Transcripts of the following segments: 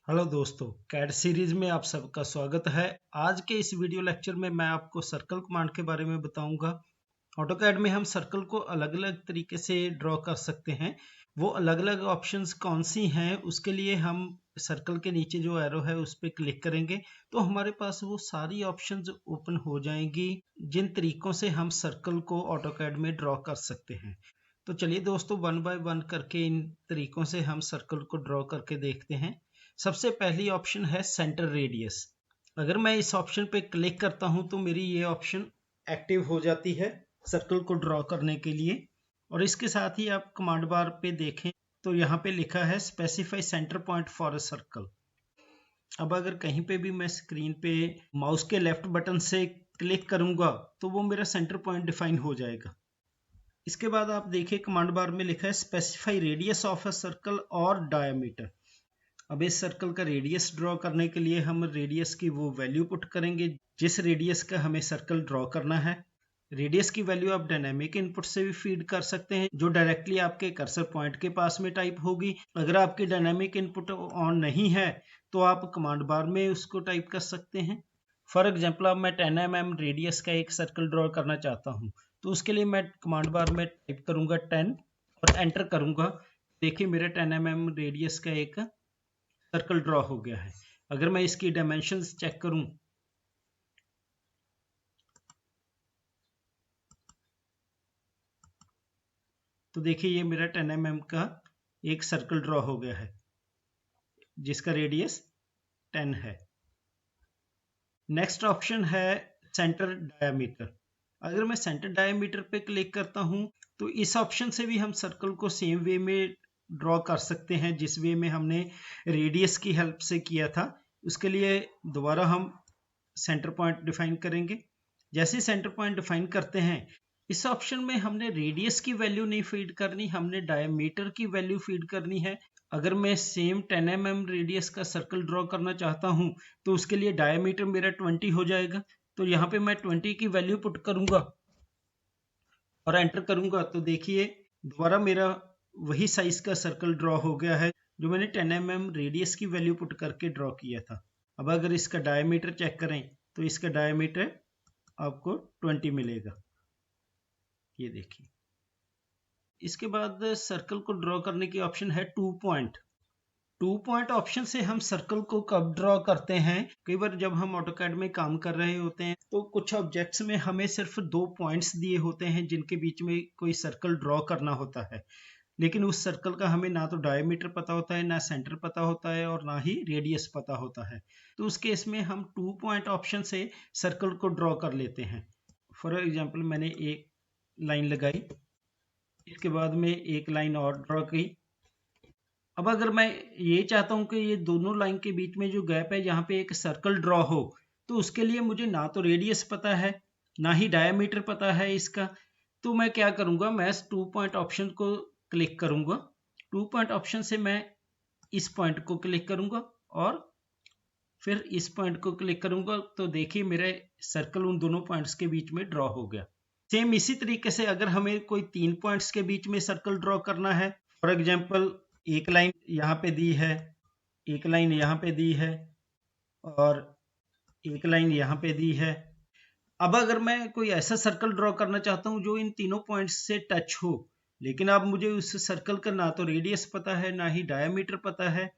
Hello दोस्तों, CAD series में आप सबका स्वागत है। आज के इस वीडियो लेक्चर में मैं आपको सर्कल कमांड के बारे में बताऊंगा। ऑटोकैड में हम सर्कल को अलग अलग तरीके से ड्रॉ कर सकते हैं। वो अलग अलग ऑप्शंस कौन सी हैं, उसके लिए हम सर्कल के नीचे जो एरो है उस पर क्लिक करेंगे तो हमारे पास वो सारी ऑप्शंस ओपन हो जाएंगी जिन तरीकों से हम सर्कल को ऑटोकैड में ड्रॉ कर सकते हैं। तो चलिए दोस्तों, वन बाय वन करके इन तरीकों से हम सर्कल को ड्रॉ करके देखते हैं। सबसे पहली ऑप्शन है सेंटर रेडियस। अगर मैं इस ऑप्शन पे क्लिक करता हूं तो मेरी ये ऑप्शन एक्टिव हो जाती है सर्कल को ड्रॉ करने के लिए। और इसके साथ ही आप कमांड बार पे देखें तो यहाँ पे लिखा है specify centre point for a circle. अब अगर कहीं पे भी मैं स्क्रीन पे माउस के लेफ्ट बटन से क्लिक करूंगा तो वो मेरा सेंटर पॉइंट डिफाइन हो जाएगा। इसके बाद आप देखिए कमांड बार में लिखा है specify radius of a circle और डायमीटर। अब इस सर्कल का रेडियस ड्रॉ करने के लिए हम रेडियस की वो वैल्यू पुट करेंगे जिस रेडियस का हमें सर्कल ड्रॉ करना है। रेडियस की वैल्यू आप डायनेमिक इनपुट से भी फीड कर सकते हैं जो डायरेक्टली आपके कर्सर पॉइंट के पास में टाइप होगी। अगर आपकी डायनेमिक इनपुट ऑन नहीं है तो आप कमांड बार में उसको टाइप कर सकते हैं। फॉर एग्जाम्पल अब मैं 10 mm रेडियस का एक सर्कल ड्रॉ करना चाहता हूँ तो उसके लिए मैं कमांड बार में टाइप करूंगा 10 और एंटर करूंगा। देखिए मेरे 10 mm रेडियस का एक सर्कल ड्रॉ हो गया है। अगर मैं इसकी डायमेंशंस चेक करूं तो देखिए ये मेरा 10 mm का एक सर्कल ड्रॉ हो गया है जिसका रेडियस 10 है। नेक्स्ट ऑप्शन है सेंटर डायमीटर। अगर मैं सेंटर डायमीटर पे क्लिक करता हूं तो इस ऑप्शन से भी हम सर्कल को सेम वे में ड्रॉ कर सकते हैं जिस वे में हमने रेडियस की हेल्प से किया था। उसके लिए दोबारा हम सेंटर पॉइंट डिफाइन करेंगे। जैसे सेंटर पॉइंट डिफाइन करते हैं इस ऑप्शन में हमने रेडियस की वैल्यू नहीं फीड करनी, हमने डायमीटर की वैल्यू फीड करनी है। अगर मैं सेम 10 mm रेडियस का सर्कल ड्रॉ करना चाहता हूं तो उसके लिए डायमीटर मेरा 20 हो जाएगा। तो यहाँ पे मैं 20 की वैल्यू पुट करूंगा और एंटर करूंगा तो देखिए दोबारा मेरा वही साइज का सर्कल ड्रॉ हो गया है जो मैंने 10 mm रेडियस की वैल्यू पुट करके ड्रॉ किया था। अब अगर इसका डायमीटर चेक करें तो इसका डायमीटर आपको 20 मिलेगा। ये देखिए। इसके बाद सर्कल को ड्रॉ करने की ऑप्शन है 2 पॉइंट। 2 पॉइंट ऑप्शन से हम सर्कल को कब ड्रॉ करते हैं, कई बार जब हम ऑटोकैड में काम कर रहे होते हैं तो कुछ ऑब्जेक्ट्स में हमें सिर्फ 2 पॉइंट्स दिए होते हैं जिनके बीच में कोई सर्कल ड्रॉ करना होता है, लेकिन उस सर्कल का हमें ना तो डायमीटर पता होता है, ना सेंटर पता होता है और ना ही रेडियस पता होता है। तो उस केस में हम 2 पॉइंट ऑप्शन से सर्कल को ड्रॉ कर लेते हैं। फॉर एग्जाम्पल मैंने एक लाइन लगाई, इसके बाद में एक लाइन और ड्रॉ की। अब अगर मैं ये चाहता हूं कि ये दोनों लाइन के बीच में जो गैप है यहाँ पे एक सर्कल ड्रॉ हो तो उसके लिए मुझे ना तो रेडियस पता है ना ही डायमीटर पता है इसका। तो मैं क्या करूंगा, मैं 2 पॉइंट ऑप्शन को क्लिक करूंगा। 2 पॉइंट ऑप्शन से मैं इस पॉइंट को क्लिक करूंगा और फिर इस पॉइंट को क्लिक करूंगा तो देखिए मेरा सर्कल उन दोनों पॉइंट्स के बीच में ड्रॉ हो गया। सेम इसी तरीके से अगर हमें कोई 3 पॉइंट्स के बीच में सर्कल ड्रॉ करना है, फॉर एग्जांपल एक लाइन यहाँ पे दी है, एक लाइन यहाँ पे दी है और एक लाइन यहाँ पे दी है। अब अगर मैं कोई ऐसा सर्कल ड्रॉ करना चाहता हूँ जो इन तीनों पॉइंट्स से टच हो, लेकिन अब मुझे उस सर्कल का ना तो रेडियस पता है ना ही डायमीटर पता है,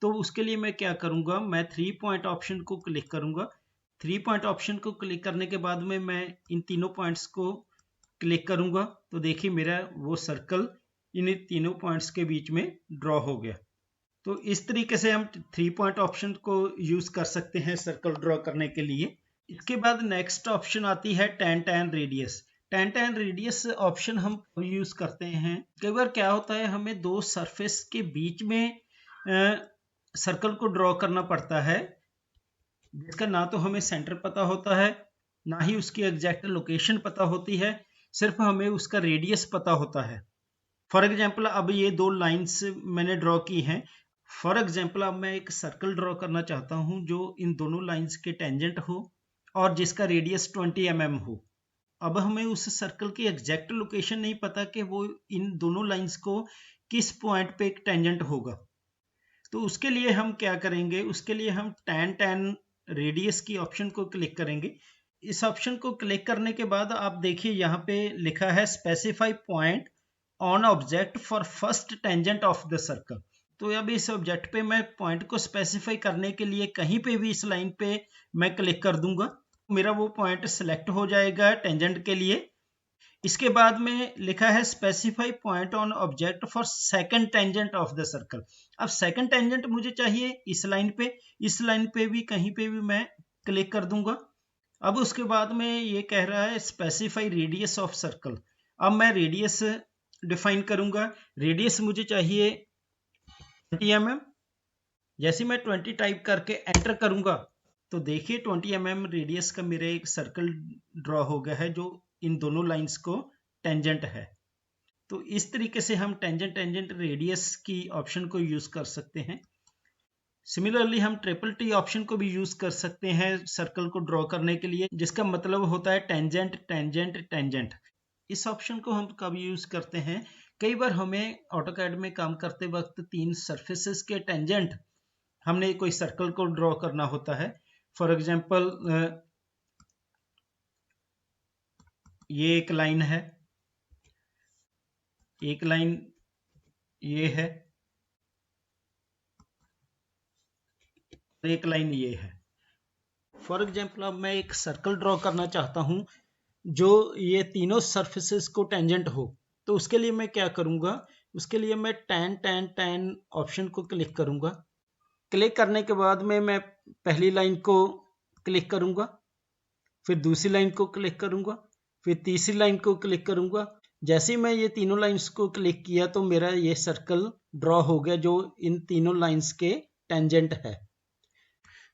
तो उसके लिए मैं क्या करूंगा, मैं 3 पॉइंट ऑप्शन को क्लिक करूंगा। 3 पॉइंट ऑप्शन को क्लिक करने के बाद में मैं इन तीनों पॉइंट्स को क्लिक करूंगा तो देखिए मेरा वो सर्कल इन तीनों पॉइंट्स के बीच में ड्रॉ हो गया। तो इस तरीके से हम 3 पॉइंट ऑप्शन को यूज कर सकते हैं सर्कल ड्रॉ करने के लिए। इसके बाद नेक्स्ट ऑप्शन आती है tan radius. tan radius option हम यूज करते हैं कई बार क्या होता है, हमें दो सरफेस के बीच में सर्कल को ड्रॉ करना पड़ता है जिसका ना तो हमें सेंटर पता होता है ना ही उसकी एग्जैक्ट लोकेशन पता होती है, सिर्फ हमें उसका रेडियस पता होता है। फॉर एग्जाम्पल अब ये दो लाइंस मैंने ड्रॉ की हैं। फॉर एग्जाम्पल अब मैं एक सर्कल ड्रॉ करना चाहता हूं जो इन दोनों लाइंस के टेंजेंट हो और जिसका रेडियस 20 mm हो। अब हमें उस सर्कल की एग्जैक्ट लोकेशन नहीं पता कि वो इन दोनों लाइंस को किस पॉइंट पे एक टेंजेंट होगा। तो उसके लिए हम क्या करेंगे, उसके लिए हम tan रेडियस की ऑप्शन को क्लिक करेंगे। इस ऑप्शन को क्लिक करने के बाद आप देखिए यहाँ पे लिखा है specify point on object for first tangent of the circle. तो अब इस ऑब्जेक्ट पे मैं पॉइंट को स्पेसिफाई करने के लिए कहीं पे भी इस लाइन पे मैं क्लिक कर दूंगा, मेरा वो पॉइंट सिलेक्ट हो जाएगा टेंजेंट के लिए। इसके बाद में लिखा है specify point on object for second tangent of the circle. अब सेकंड टेंजेंट मुझे चाहिए इस लाइन पे भी कहीं पे भी मैं क्लिक कर दूंगा। अब उसके बाद में ये कह रहा है स्पेसिफाई रेडियस ऑफ सर्कल। अब मैं रेडियस डिफाइन करूंगा। रेडियस मुझे चाहिए 20 mm। जैसे मैं 20 टाइप करके एंटर करूंगा तो देखिए 20 mm रेडियस का मेरे एक सर्कल ड्रॉ हो गया है जो इन दोनों लाइंस को टेंजेंट है। तो इस तरीके से हम टेंजेंट रेडियस की ऑप्शन को यूज कर सकते हैं। सिमिलरली हम ट्रिपल टी ऑप्शन को भी यूज कर सकते हैं सर्कल को ड्रॉ करने के लिए, जिसका मतलब होता है टेंजेंट टेंजेंट टेंजेंट। इस ऑप्शन को हम कब यूज करते हैं, कई बार हमें ऑटोकैड में काम करते वक्त 3 सरफेसेस के टेंजेंट हमने कोई सर्कल को ड्रॉ करना होता है। फॉर एग्जांपल ये एक लाइन है, एक लाइन ये है, एक लाइन ये है। फॉर एग्जांपल अब मैं एक सर्कल ड्रॉ करना चाहता हूं जो ये तीनों सरफेसेस को टेंजेंट हो, तो उसके लिए मैं क्या करूंगा, उसके लिए मैं tan ऑप्शन को क्लिक करूंगा। क्लिक करने के बाद में मैं पहली लाइन को क्लिक करूंगा, फिर दूसरी लाइन को क्लिक करूंगा, फिर तीसरी लाइन को क्लिक करूंगा। जैसे ही मैं ये तीनों लाइंस को क्लिक किया तो मेरा ये सर्कल ड्रॉ हो गया जो इन तीनों लाइंस के टेंजेंट है।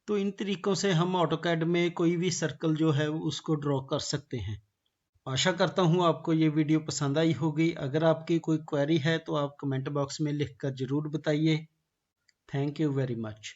तो इन तरीकों से हम ऑटोकैड में कोई भी सर्कल जो है उसको ड्रॉ कर सकते हैं। आशा करता हूँ आपको ये वीडियो पसंद आई होगी। अगर आपकी कोई क्वेरी है तो आप कमेंट बॉक्स में लिखकर ज़रूर बताइए। Thank you very much.